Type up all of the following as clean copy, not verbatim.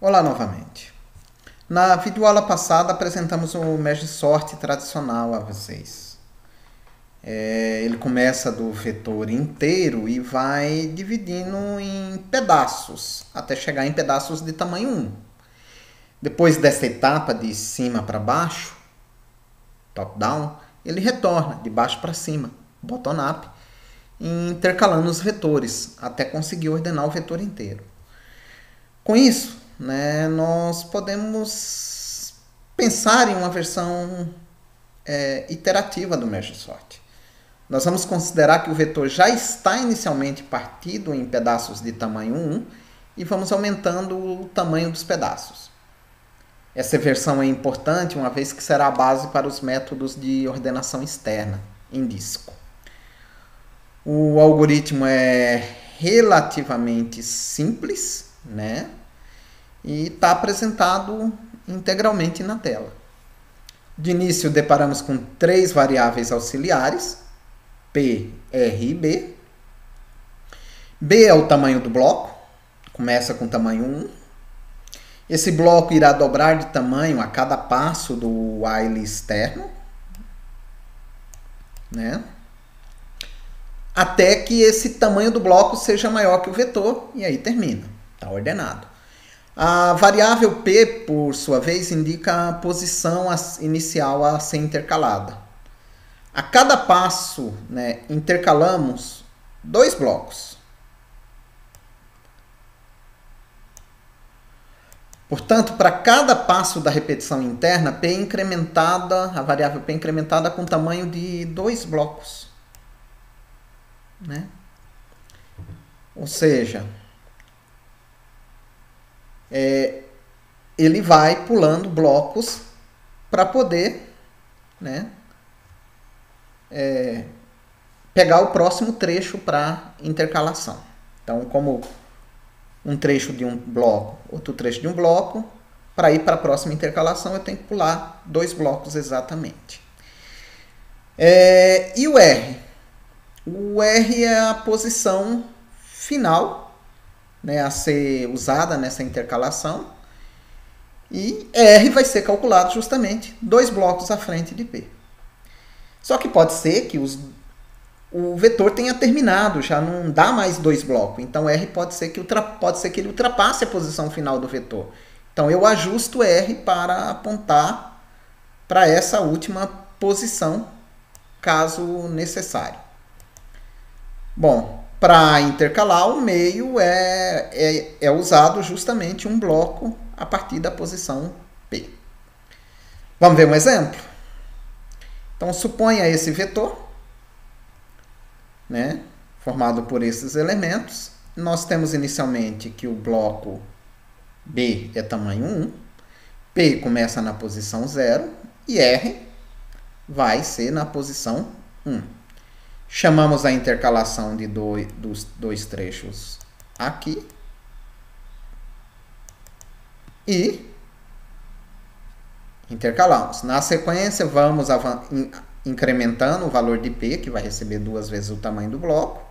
Olá novamente. Na videoaula passada apresentamos o MergeSort tradicional a vocês. Ele começa do vetor inteiro e vai dividindo em pedaços, até chegar em pedaços de tamanho 1. Depois dessa etapa de cima para baixo, top-down, ele retorna de baixo para cima, bottom-up, intercalando os vetores, até conseguir ordenar o vetor inteiro. Com isso, nós podemos pensar em uma versão iterativa do MergeSort. Nós vamos considerar que o vetor já está inicialmente partido em pedaços de tamanho 1 e vamos aumentando o tamanho dos pedaços. Essa versão é importante, uma vez que será a base para os métodos de ordenação externa em disco. O algoritmo é relativamente simples, e está apresentado integralmente na tela. De início, deparamos com 3 variáveis auxiliares, P, R e B. B é o tamanho do bloco, começa com tamanho 1. Esse bloco irá dobrar de tamanho a cada passo do while externo, até que esse tamanho do bloco seja maior que o vetor, e aí termina, está ordenado. A variável P, por sua vez, indica a posição inicial a ser intercalada. A cada passo, intercalamos 2 blocos. Portanto, para cada passo da repetição interna, P incrementada, a variável P incrementada com tamanho de 2 blocos. Ou seja, ele vai pulando blocos para poder pegar o próximo trecho para intercalação. Então, como um trecho de um bloco, outro trecho de um bloco, para ir para a próxima intercalação eu tenho que pular 2 blocos exatamente. E o R? O R é a posição final a ser usada nessa intercalação, e R vai ser calculado justamente 2 blocos à frente de P. Só que pode ser que o vetor tenha terminado, já não dá mais 2 blocos, então R pode ser que ele ultrapasse a posição final do vetor. Então eu ajusto R para apontar para essa última posição, caso necessário. Bom, para intercalar, o meio é usado justamente um bloco a partir da posição P. Vamos ver um exemplo? Então, suponha esse vetor, formado por esses elementos. Nós temos inicialmente que o bloco B é tamanho 1, P começa na posição 0 e R vai ser na posição 1. Chamamos a intercalação dos 2 trechos aqui. E intercalamos. Na sequência, vamos incrementando o valor de P, que vai receber 2 vezes o tamanho do bloco.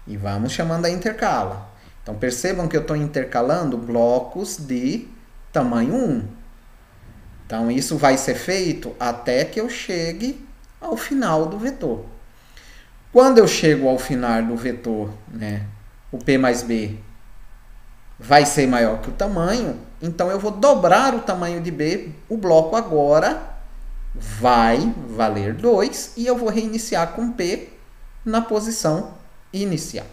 E vamos chamando a intercala. Então, percebam que eu estou intercalando blocos de tamanho 1. Então, isso vai ser feito até que eu chegue ao final do vetor. Quando eu chego ao final do vetor, o P mais B vai ser maior que o tamanho, então eu vou dobrar o tamanho de B, o bloco agora vai valer 2 e eu vou reiniciar com P na posição inicial.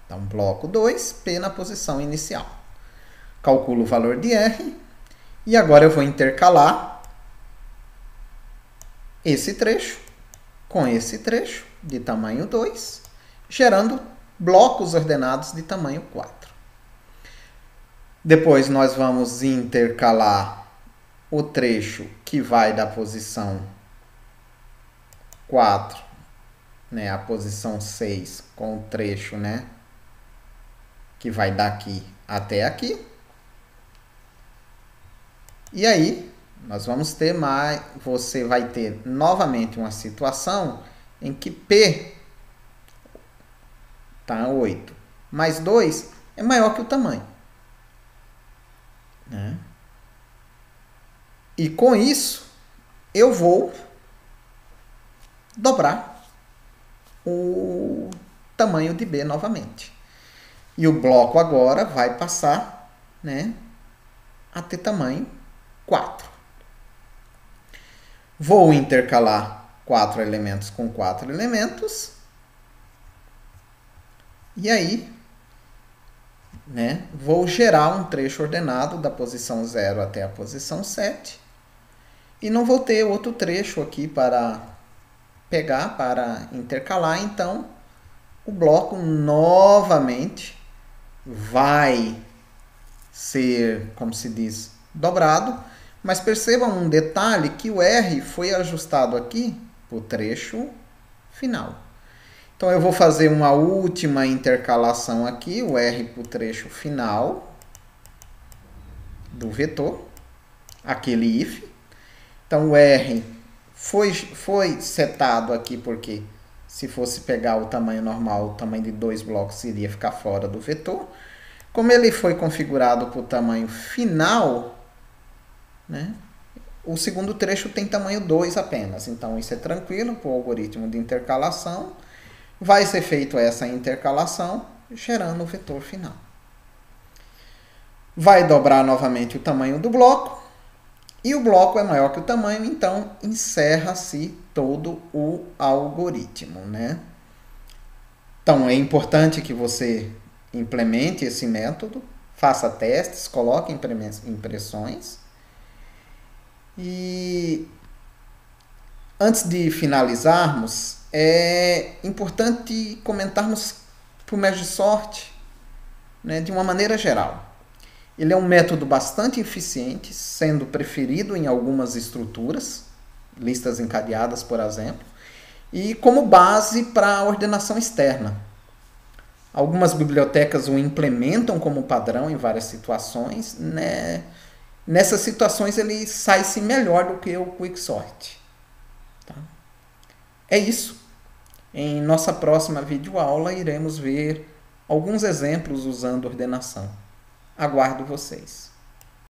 Então, bloco 2, P na posição inicial. Calculo o valor de R e agora eu vou intercalar esse trecho com esse trecho de tamanho 2, gerando blocos ordenados de tamanho 4. Depois nós vamos intercalar o trecho que vai da posição 4, a posição 6, com o trecho que vai daqui até aqui. E aí nós vamos ter você vai ter novamente uma situação em que P está 8 mais 2 é maior que o tamanho. E com isso, eu vou dobrar o tamanho de B novamente. E o bloco agora vai passar, né, a ter tamanho 4. Vou intercalar 4 elementos com 4 elementos. E aí, né, vou gerar um trecho ordenado da posição 0 até a posição 7. E não vou ter outro trecho aqui para pegar, para intercalar. Então, o bloco novamente vai ser, como se diz, dobrado. Mas percebam um detalhe, que o R foi ajustado aqui para o trecho final. Então eu vou fazer uma última intercalação aqui, o R para o trecho final do vetor, aquele if. Então o R foi setado aqui porque se fosse pegar o tamanho normal, o tamanho de 2 blocos iria ficar fora do vetor. Como ele foi configurado para o tamanho final, né, o segundo trecho tem tamanho 2 apenas. Então isso é tranquilo para o algoritmo de intercalação. Vai ser feita essa intercalação, gerando o vetor final. Vai dobrar novamente o tamanho do bloco. E o bloco é maior que o tamanho, então encerra-se todo o algoritmo, né? Então é importante que você implemente esse método, faça testes, coloque impressões. E antes de finalizarmos, é importante comentarmos para o Merge Sort, né, de uma maneira geral. Ele é um método bastante eficiente, sendo preferido em algumas estruturas, listas encadeadas, por exemplo, e como base para a ordenação externa. Algumas bibliotecas o implementam como padrão em várias situações, né? Nessas situações ele sai-se melhor do que o Quicksort. Tá? É isso. Em nossa próxima videoaula iremos ver alguns exemplos usando ordenação. Aguardo vocês.